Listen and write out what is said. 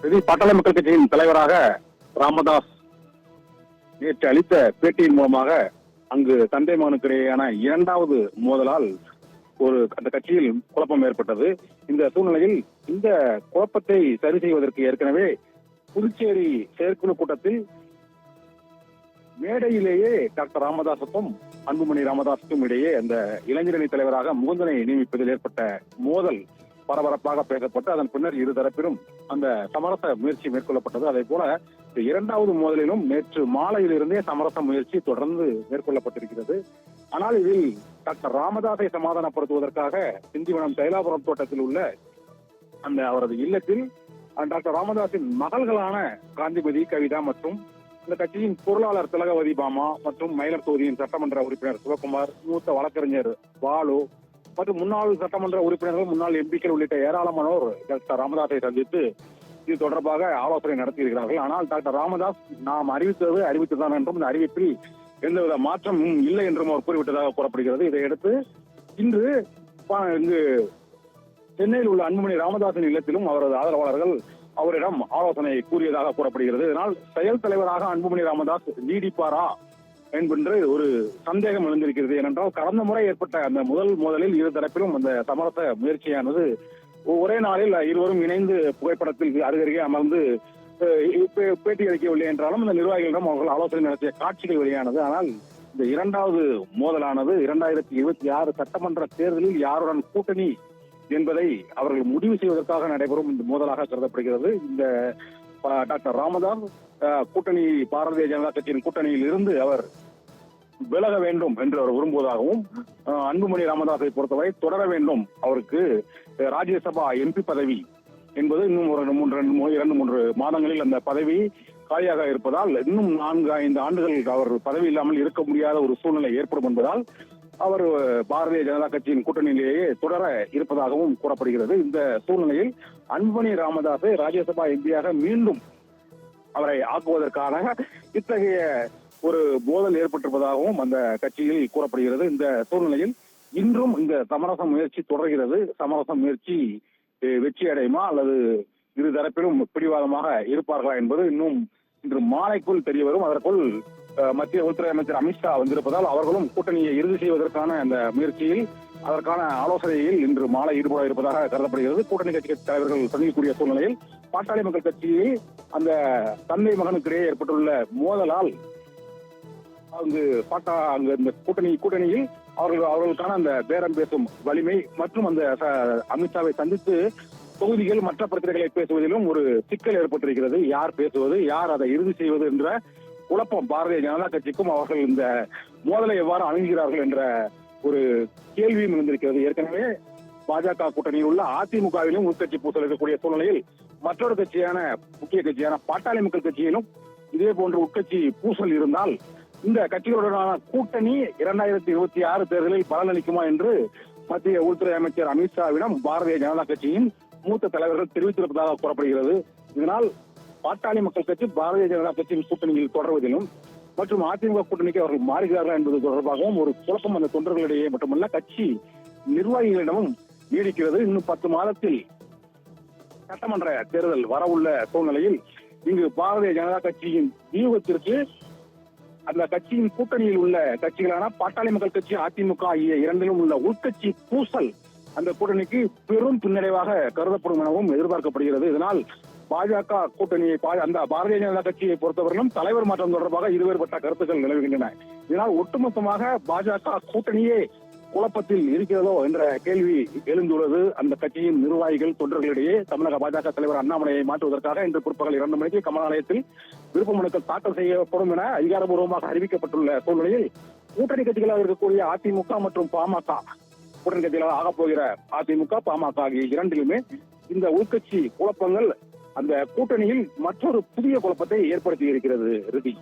பாட்டாளி மக்கள் கட்சியின் தலைவராக ராமதாஸ் நேற்று அளித்த பேட்டியின் மூலமாக அங்கு தந்தை மகனுக்கு இடையேயான இரண்டாவது மோதலால் அந்த கட்சியில் குழப்பம் ஏற்பட்டது. இந்த சூழ்நிலையில் இந்த குழப்பத்தை சரி செய்வதற்கு ஏற்கனவே புதுச்சேரி செயற்குழு கூட்டத்தில் மேடையிலேயே டாக்டர் ராமதாஸுக்கும் அன்புமணி ராமதாஸுக்கும் இடையே அந்த இளைஞரணி தலைவராக முகுந்தனை நியமிப்பதில் ஏற்பட்ட மோதல் பரபரப்பாக பேசப்பட்டு அதன் பின்னர் இருதரப்பிலும் அந்த சமரச முயற்சி மேற்கொள்ளப்பட்டது. அதே போல இரண்டாவது மோதலிலும் நேற்று மாலையிலிருந்தே சமரச முயற்சி தொடர்ந்து மேற்கொள்ளப்பட்டிருக்கிறது. ஆனால் இதில் டாக்டர் ராமதாஸை சமாதானப்படுத்துவதற்காக திண்டிவனம் தைலாபுரம் தோட்டத்தில் உள்ள அந்த அவரது இல்லத்தில் டாக்டர் ராமதாஸின் மகள்களான காந்திமதி, கவிதா மற்றும் இந்த கட்சியின் பொருளாளர் திலகவதி பாமா மற்றும் மயிலர் தொகுதியின் சட்டமன்ற உறுப்பினர் சிவகுமார், மூத்த வழக்கறிஞர் பாலு மற்றும் முன்னாள் சட்டமன்ற உறுப்பினர்கள், முன்னாள் எம்பிக்கள் உள்ளிட்ட ஏராளமானோர் டாக்டர் ராமதாஸை சந்தித்து இது தொடர்பாக ஆலோசனை நடத்தியிருக்கிறார்கள். ஆனால் டாக்டர் ராமதாஸ் நாம் அறிவித்துதான் என்றும் இந்த அறிவிப்பில் எந்தவித மாற்றமும் இல்லை என்றும் அவர் கூறிவிட்டதாக கூறப்படுகிறது. இதையடுத்து இன்று இங்கு சென்னையில் உள்ள அன்புமணி ராமதாஸின் இல்லத்திலும் அவரது ஆதரவாளர்கள் அவரிடம் ஆலோசனை கூறியதாக கூறப்படுகிறது. இதனால் செயல் தலைவராக அன்புமணி ராமதாஸ் நீடிப்பாரா என்பது ஒரு சந்தேகம் எழுந்திருக்கிறது. ஏனென்றால் கடந்த முறை ஏற்பட்ட அந்த முதல் மோதலில் இரு தரப்பிலும் அந்த சமரச முயற்சியானது ஒரே நாளில் இருவரும் இணைந்து புகைப்படத்தில் அருகருகே அமர்ந்து பேட்டி அளிக்கவில்லை என்றாலும் இந்த நிர்வாகிகளிடம் அவர்கள் ஆலோசனை நடத்திய காட்சிகள் வெளியானது. ஆனால் இந்த இரண்டாவது மோதலானது 2026 சட்டமன்ற தேர்தலில் யாருடன் கூட்டணி என்பதை அவர்கள் முடிவு செய்வதற்காக நடைபெறும் இந்த மோதலாக கருதப்படுகிறது. இந்த டாக்டர் ராமதாஸ் கூட்டணி பாரதிய ஜனதா கட்சியின் கூட்டணியில் இருந்து அவர் விலக வேண்டும் என்று அவர் விரும்புவதாகவும், அன்புமணி ராமதாஸை பொறுத்தவரை தொடர வேண்டும், அவருக்கு ராஜ்யசபா எம்பி பதவி என்பது இன்னும் ஒரு 2-3 மாதங்களில் அந்த பதவி காலியாக இருப்பதால் இன்னும் 4-5 ஆண்டுகள் அவர் பதவி இல்லாமல் இருக்க முடியாத ஒரு சூழ்நிலை ஏற்படும் என்பதால் அவர் பாரதிய ஜனதா கட்சியின் கூட்டணியிலேயே தொடர இருப்பதாகவும் கூறப்படுகிறது. இந்த சூழ்நிலையில் அன்புமணி ராமதாஸை ராஜ்யசபா எம்பியாக மீண்டும் அவரை ஆக்குவதற்கான இத்தகைய ஒரு மோதல் ஏற்பட்டிருப்பதாகவும் அந்த கட்சியில் கூறப்படுகிறது. இந்த சூழ்நிலையில் இன்றும் இந்த சமரச முயற்சி தொடர்கிறது. சமரச முயற்சி வெற்றி அடையுமா அல்லது இரு தரப்பிலும் பிடிவாதமாக இருப்பார்களா என்பது இன்னும் இன்று மாலைக்குள் தெரிய வரும். அதற்குள் மத்திய உள்துறை அமைச்சர் அமித்ஷா வந்திருப்பதால் அவர்களும் கூட்டணியை இறுதி செய்வதற்கான அந்த முயற்சியில் அதற்கான ஆலோசனையில் இன்று மாலை ஈடுபட இருப்பதாக கருதப்படுகிறது. கூட்டணி கட்சி தலைவர்கள் சந்திக்கக்கூடிய சூழ்நிலையில் பாட்டாளி மக்கள் கட்சியில் அந்த தந்தை மகனுக்கு இடையே ஏற்பட்டுள்ள மோதலால் இந்த கூட்டணியில் அவர்களுக்கான அந்த பேரம் பேசும் வலிமை மற்றும் அந்த அமித்ஷாவை சந்தித்து தொகுதிகள் மற்ற பிரச்சனைகளை பேசுவதிலும் ஒரு சிக்கல் ஏற்பட்டிருக்கிறது. யார் பேசுவது, யார் அதை இறுதி செய்வது என்ற குழப்பம் பாரதிய ஜனதா கட்சிக்கும் அவர்கள் இந்த மோதலை எவ்வாறு அணுகிறார்கள் என்ற ஒரு கேள்வியும் இருந்திருக்கிறது. ஏற்கனவே பாஜக கூட்டணியில் உள்ள அதிமுகவிலும் உள்கட்சி பூசல் இருக்கக்கூடிய சூழ்நிலையில் மற்றொரு கட்சியான முக்கிய கட்சியான பாட்டாளி மக்கள் கட்சியிலும் இதே போன்ற உட்கட்சி பூசல் இருந்தால் இந்த கட்சிகளுடனான கூட்டணி 2026 தேர்தலில் பலனளிக்குமா என்று மத்திய உள்துறை அமைச்சர் அமித்ஷாவிடம் பாரதிய ஜனதா கட்சியின் மூத்த தலைவர்கள் தெரிவித்திருப்பதாக கூறப்படுகிறது. இதனால் பாட்டாளி மக்கள் கட்சி பாரதிய ஜனதா கட்சியின் கூட்டணியில் தொடர்வதிலும் மற்றும் அதிமுக கூட்டணிக்கு அவர்கள் மாறுகிறார்கள் என்பது தொடர்பாகவும் ஒரு குழப்பம் அந்த தொண்டர்களிடையே மட்டுமல்ல கட்சி நிர்வாகிகளிடமும் நீடிக்கிறது. இன்னும் 10 மாதத்தில் சட்டமன்ற தேர்தல் வரவுள்ள சூழ்நிலையில் இங்கு பாரதிய ஜனதா கட்சியின் வியூகத்திற்கு அந்த கட்சியின் கூட்டணியில் உள்ள கட்சிகளான பாட்டாளி மக்கள் கட்சி, அதிமுக ஆகிய இரண்டிலும் உள்ள உள்கட்சி பூசல் அந்த கூட்டணிக்கு பெரும் பின்னடைவாக கருதப்படும் எனவும் எதிர்பார்க்கப்படுகிறது. இதனால் பாஜக கூட்டணியை அந்த பாரதிய ஜனதா கட்சியை பொறுத்தவரையிலும் தலைவர் மாற்றம் தொடர்பாக இருவேறுபட்ட கருத்துக்கள் நிலவுகின்றன. இதனால் ஒட்டுமொத்தமாக பாஜக கூட்டணியே குழப்பத்தில் இருக்கிறதோ என்ற கேள்வி எழுந்துள்ளது அந்த கட்சியின் நிர்வாகிகள் தொண்டர்களிடையே. தமிழக பாஜக தலைவர் அண்ணாமலையை மாற்றுவதற்காக இன்று பிற்பகல் 2 மணிக்கு கமலாலயத்தில் விருப்ப மனுக்கள் தாக்கல் செய்யப்படும் என அதிகாரப்பூர்வமாக அறிவிக்கப்பட்டுள்ள சூழ்நிலையில் கூட்டணி கட்சிகளாக இருக்கக்கூடிய அதிமுக மற்றும் பாமக, கூட்டணி கட்சிகளாக ஆகப்போகிற அதிமுக, பாமக ஆகிய இரண்டிலுமே இந்த உள்கட்சி குழப்பங்கள் அந்த கூட்டணியில் மற்றொரு புதிய குழப்பத்தை ஏற்படுத்தி இருக்கிறது. ரிதி.